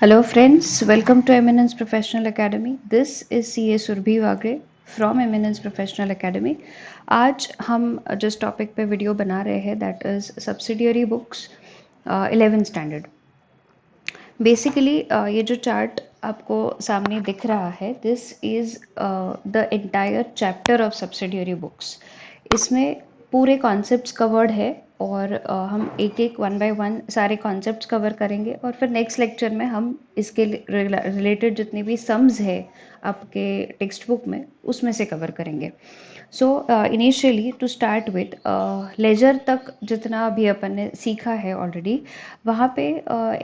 Hello friends, welcome to Eminence Professional Academy. This is CA Surbhi Wagre from Eminence Professional Academy. आज हम जिस topic पे video बना रहे हैं that is subsidiary books 11th standard. Basically ये जो चार्ट आपको सामने दिख रहा है this is the entire chapter of subsidiary books. इसमें पूरे कॉन्सेप्ट्स कवर्ड है और हम एक एक वन बाय वन सारे कॉन्सेप्ट्स कवर करेंगे और फिर नेक्स्ट लेक्चर में हम इसके रिलेटेड जितनी भी सम्स है आपके टेक्स्ट बुक में उसमें से कवर करेंगे. So initially to start with ledger तक जितना अभी अपन ने सीखा है ऑलरेडी वहाँ पे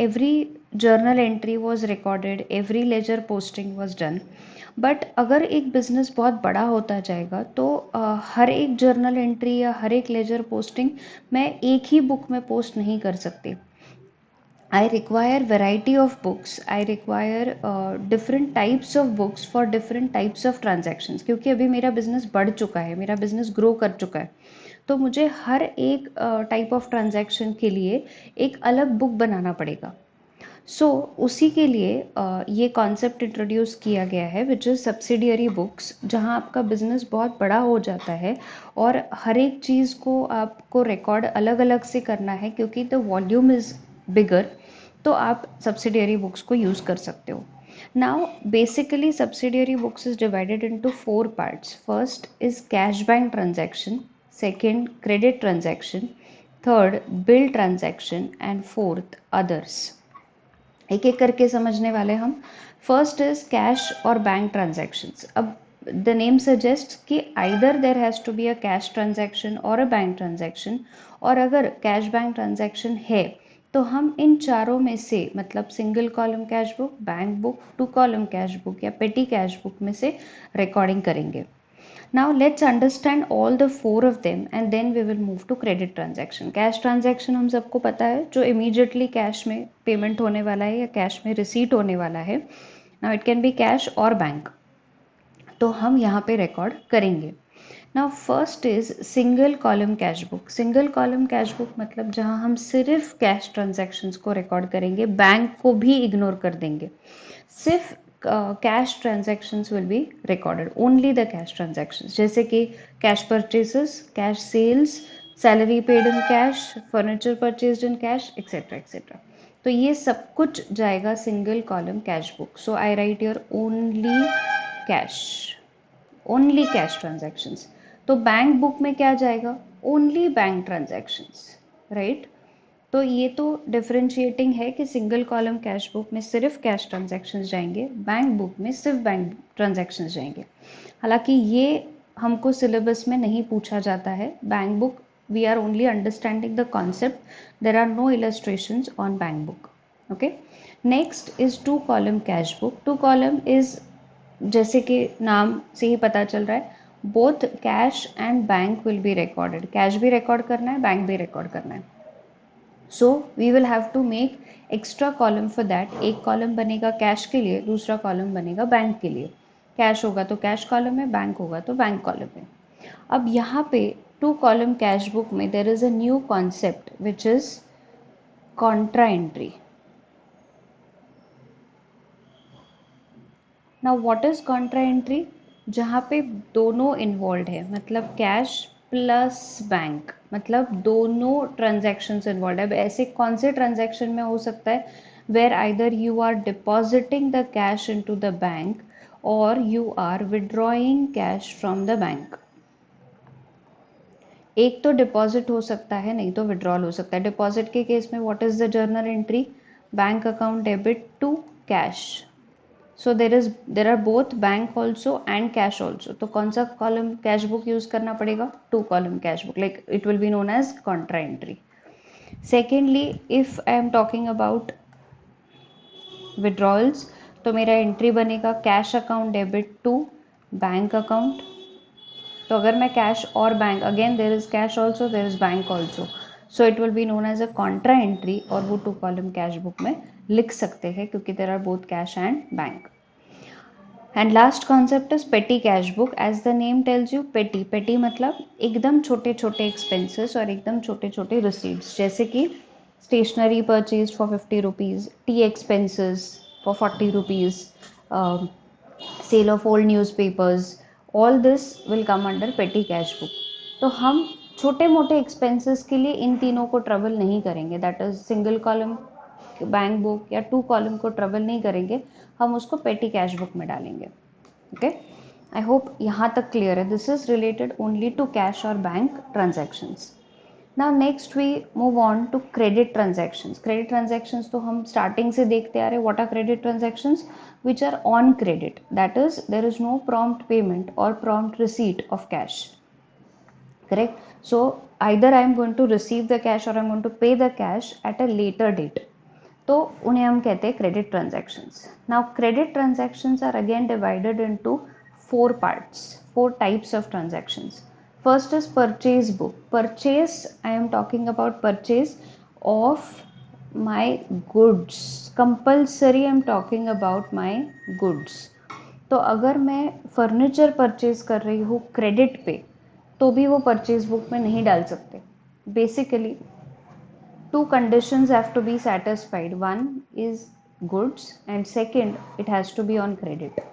every journal entry was recorded, every ledger posting was done. But अगर एक बिज़नेस बहुत बड़ा होता जाएगा तो हर एक जर्नल एंट्री या हर एक लेजर पोस्टिंग मैं एक ही बुक में पोस्ट नहीं कर सकती. I require variety of books. I require different types of books for different types of transactions. क्योंकि अभी मेरा बिजनेस बढ़ चुका है, मेरा बिजनेस ग्रो कर चुका है, तो मुझे हर एक टाइप ऑफ ट्रांजैक्शन के लिए एक अलग बुक बनाना पड़ेगा. सो उसी के लिए ये कॉन्सेप्ट इंट्रोड्यूस किया गया है विच इज़ सब्सिडियरी बुक्स, जहाँ आपका बिजनेस बहुत बड़ा हो जाता है और हर एक चीज़ को आपको रिकॉर्ड अलग अलग से करना है क्योंकि द वॉल्यूम इज़ बिगर, तो आप सब्सिडियरी बुक्स को यूज़ कर सकते हो. Now basically subsidiary books is divided into 4 parts. First is cash bank transaction, second credit transaction, third bill transaction and fourth others. एक एक करके समझने वाले हम. फर्स्ट इज कैश और बैंक ट्रांजैक्शंस. अब द नेम सजेस्ट कि either there has to be a cash transaction और अ बैंक ट्रांजैक्शन, और अगर कैश बैंक ट्रांजैक्शन है तो हम इन चारों में से मतलब single column cash book, bank book, 2 column cash book या पेटी कैश बुक में से रिकॉर्डिंग करेंगे. Now let's understand all the 4 of them and then we will move to credit transaction. Cash transaction हम सबको पता है जो इमीडिएटली कैश में पेमेंट होने वाला है या कैश में रिसीट होने वाला है. Now it can be cash और बैंक, तो हम यहाँ पे रिकॉर्ड करेंगे. Now first is single column cash book. Single column cash book मतलब जहाँ हम सिर्फ कैश ट्रांजैक्शंस को रिकॉर्ड करेंगे, बैंक को भी इग्नोर कर देंगे. सिर्फ cash transactions will be recorded, only the cash transactions, जैसे कि cash purchases, cash sales, salary paid in cash, furniture purchased in cash, etcetera etcetera. तो ये सब कुछ जाएगा single column cash book. So I right your only cash, only cash transactions. तो bank book में क्या जाएगा? Only bank transactions, right. तो ये तो डिफरेंशिएटिंग है कि सिंगल कॉलम कैश बुक में सिर्फ कैश ट्रांजैक्शंस जाएंगे, बैंक बुक में सिर्फ बैंक ट्रांजैक्शंस जाएंगे. हालांकि ये हमको सिलेबस में नहीं पूछा जाता है. Bank book we are only understanding the concept, there are no illustrations on bank book. Okay. Next is 2 column cash book. 2 column is जैसे कि नाम से ही पता चल रहा है, both cash and bank will be recorded. Cash भी रिकॉर्ड करना है, बैंक भी रिकॉर्ड करना है. So we will have to make extra column for that. एक कॉलम बनेगा कैश के लिए, दूसरा कॉलम बनेगा बैंक के लिए. कैश होगा तो कैश कॉलम में, बैंक होगा तो बैंक कॉलम में. अब यहाँ पे 2 कॉलम कैश बुक में there is a new concept which is Contra entry. Now what is Contra entry? जहाँ पे दोनों इन्वॉल्व है, मतलब कैश प्लस बैंक, मतलब दोनों ट्रांजैक्शंस इन्वॉल्व है. अब ऐसे कौन से ट्रांजैक्शन में हो सकता है? Where either you are depositing the cash into the bank or you are withdrawing cash from the bank. एक तो डिपॉजिट हो सकता है, नहीं तो विड्रॉल हो सकता है. डिपॉजिट के केस में what is the journal entry? Bank account debit to cash. So there are both bank also and cash also. तो कौन सा कॉलम कैश बुक यूज करना पड़ेगा? 2 column cash book, like it will be known as contra entry. Secondly if I am talking about withdrawals, तो मेरा entry बनेगा cash account debit to bank account. तो अगर मैं कैश और bank, again there is cash also, there is bank also, so it will be known as a contra entry, और वो 2 column cash book में लिख सकते हैं क्योंकि there are both cash and bank. And last concept is petty cash book. As the name tells you, petty. Petty मतलब एकदम छोटे छोटे एक्सपेंसेस और एकदम छोटे छोटे रिसीट्स, जैसे कि stationery purchase for 50 rupees, tea expenses, for 40 rupees, sale of old newspapers, all this will come under petty cash book. तो हम छोटे मोटे एक्सपेंसेस के लिए इन तीनों को ट्रबल नहीं करेंगे, that is single column bank book या 2 कॉलम को ट्रबल नहीं करेंगे, हम उसको पेटी कैश बुक में डालेंगे. ओके, आई होप यहाँ तक क्लियर है. This is related only to cash और bank transactions. Now next we move on to credit transactions. Credit transactions तो हम starting से देखते आ रहे. What are credit transactions? Which are on credit. That is, there is no prompt payment or prompt receipt of cash. Correct? So either I am going to receive the cash or I am going to pay the cash at a later date. तो उन्हें हम कहते हैं credit transactions. Now credit transactions are again divided into 4 parts, 4 types of transactions. First is purchase book. Purchase, I am talking about purchase of my goods. Compulsory I am talking about my goods. तो अगर मैं furniture purchase कर रही हूँ credit पे, तो भी वो परचेज बुक में नहीं डाल सकते. Basically 2 conditions have to be satisfied. One is goods and second it has to be on credit.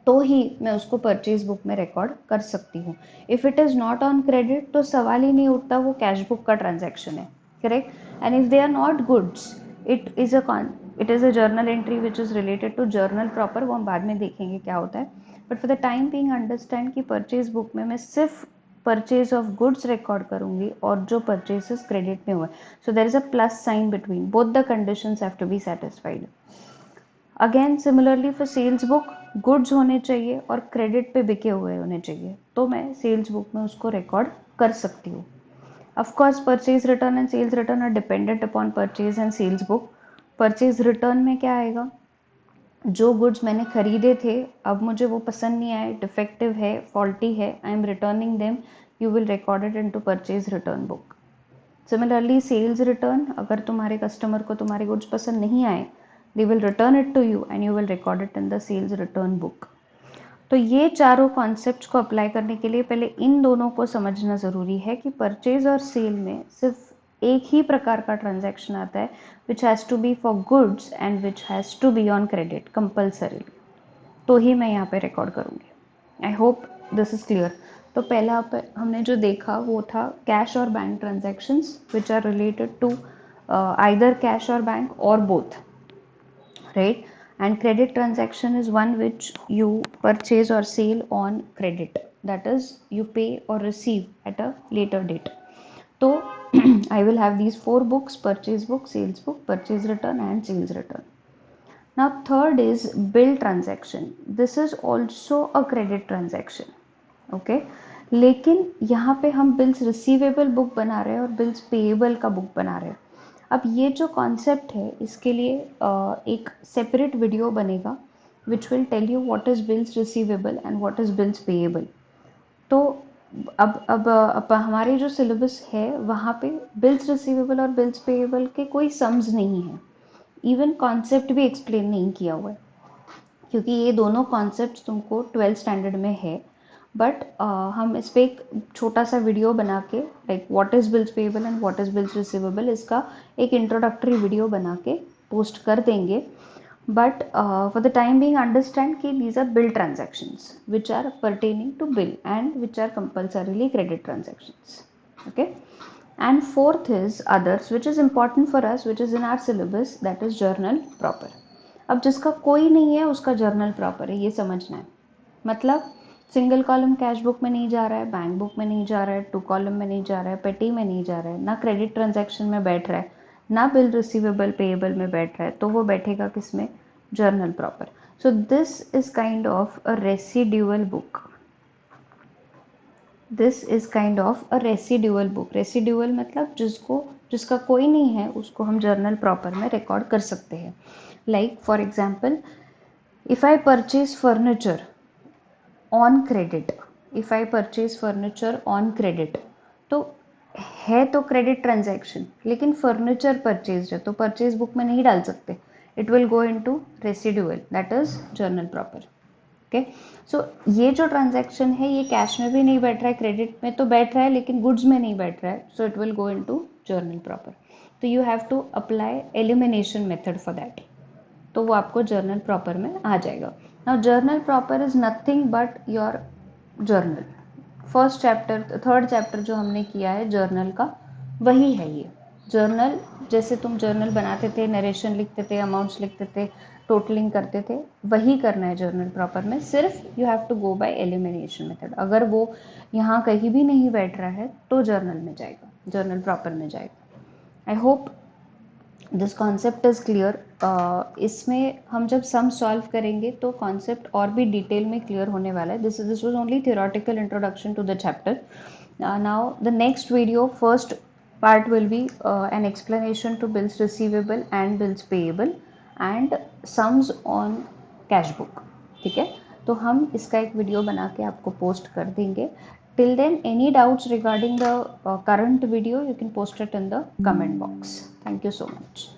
तो ही मैं उसको परचेज बुक में रिकॉर्ड कर सकती हूँ. If it is not on credit तो सवाल ही नहीं उठता, वो कैश बुक का ट्रांजैक्शन है. Correct. And if they are not goods, it is a journal entry which is related to journal proper. वो हम बाद में देखेंगे क्या होता है. But for the time being understand कि परचेज बुक में मैं सिर्फ परचेज ऑफ गुड्स रिकॉर्ड करूंगी और जो परचेजेस क्रेडिट में हुए. So there is a plus sign between. Both the conditions have to be satisfied. Again similarly for sales book, goods होने चाहिए और क्रेडिट पे बिके हुए होने चाहिए, तो मैं सेल्स बुक में उसको रिकॉर्ड कर सकती हूँ. Of course purchase return and sales return are dependent upon purchase and sales book. Purchase return में क्या आएगा? जो गुड्स मैंने खरीदे थे, अब मुझे वो पसंद नहीं आए, डिफेक्टिव है, फॉल्टी है, I am returning them, you will record it into purchase return book. Similarly sales return, अगर तुम्हारे कस्टमर को तुम्हारे गुड्स पसंद नहीं आए, they will return it to you and you will record it in the sales return book. तो ये चारों कॉन्सेप्ट्स को अप्लाई करने के लिए पहले इन दोनों को समझना ज़रूरी है कि परचेज और सेल में सिर्फ एक ही प्रकार का ट्रांजैक्शन आता है which has to be for goods and which has to be on credit compulsorily. तो ही मैं यहाँ पे रिकॉर्ड करूँगी. I hope this is clear. तो पहला हमने जो देखा वो था कैश और bank transactions which are related to either cash और बैंक और both. Right? And credit transaction is one which you purchase or sell on credit, that is you pay or receive at a later date. So I will have these 4 books: purchase book, sales book, purchase return and sales return. Now third is bill transaction. This is also a credit transaction. Okay, लेकिन यहाँ पे हम bills receivable book बना रहे हैं और bills payable का book बना रहे हैं. अब ये जो कॉन्सेप्ट है इसके लिए एक सेपरेट वीडियो बनेगा which will tell you what is bills receivable and what is bills payable. तो अब हमारे जो सिलेबस है वहाँ पे बिल्स रिसीवेबल और बिल्स पेएबल के कोई सम्स नहीं है. इवन कॉन्सेप्ट भी एक्सप्लेन नहीं किया हुआ है, क्योंकि ये दोनों कॉन्सेप्ट तुमको 12th स्टैंडर्ड में है. बट हम इस पर एक छोटा सा वीडियो बना के, like what is bills payable and what is bills receivable, इसका एक इंट्रोडक्टरी वीडियो बना के पोस्ट कर देंगे. But for the time being understand कि these are bill transactions which are pertaining to bill and which are compulsorily credit transactions. Okay. And fourth is others which is important for us, which is in our syllabus, that is journal proper. अब जिसका कोई नहीं है उसका journal proper है, ये समझना है. मतलब सिंगल कॉलम कैश बुक में नहीं जा रहा है, बैंक बुक में नहीं जा रहा है, 2 कॉलम में नहीं जा रहा है, पेटी में नहीं जा रहा है, ना क्रेडिट ट्रांजैक्शन में बैठ रहा है, ना बिल रिसीवेबल पेएबल में बैठ रहा है, तो वो बैठेगा किस में? Journal proper. So this is kind of a residual book. This is kind of a residual book. Residual मतलब जिसका कोई नहीं है उसको हम जर्नल प्रॉपर में रिकॉर्ड कर सकते हैं. Like for example, if I purchase furniture on credit, if I purchase furniture on credit, तो है तो क्रेडिट ट्रांजैक्शन, लेकिन फर्नीचर परचेज है तो परचेज बुक में नहीं डाल सकते. It will go into residual, that is journal proper. Okay. So ये जो ट्रांजैक्शन है ये कैश में भी नहीं बैठ रहा है, क्रेडिट में तो बैठ रहा है लेकिन गुड्स में नहीं बैठ रहा है, so it will go into journal proper. तो you have to apply elimination method for that. तो वो आपको जर्नल प्रॉपर में आ जाएगा। Now journal proper is nothing but your journal. First chapter, third chapter जो हमने किया है जर्नल का, वही है ये जर्नल। जैसे तुम जर्नल बनाते थे, नरेशन लिखते थे, अमाउंट्स लिखते थे, टोटलिंग करते थे, वही करना है जर्नल प्रॉपर में। सिर्फ you have to go by elimination method. अगर वो यहाँ कहीं भी नहीं बैठ रहा है तो जर्नल में जाएगा, जर्नल प्रॉपर में जाएगा। आई hope this concept is clear. इसमें हम जब सम सॉल्व करेंगे तो कॉन्सेप्ट और भी डिटेल में क्लियर होने वाला है। This was only theoretical introduction to the chapter. Now the next video, first part will be an explanation to bills receivable and bills payable and sums on cash book. ठीक है, तो हम इसका एक वीडियो बना के आपको पोस्ट कर देंगे. Till then, any doubts regarding the current video, you can post it in the comment box. Thank you so much.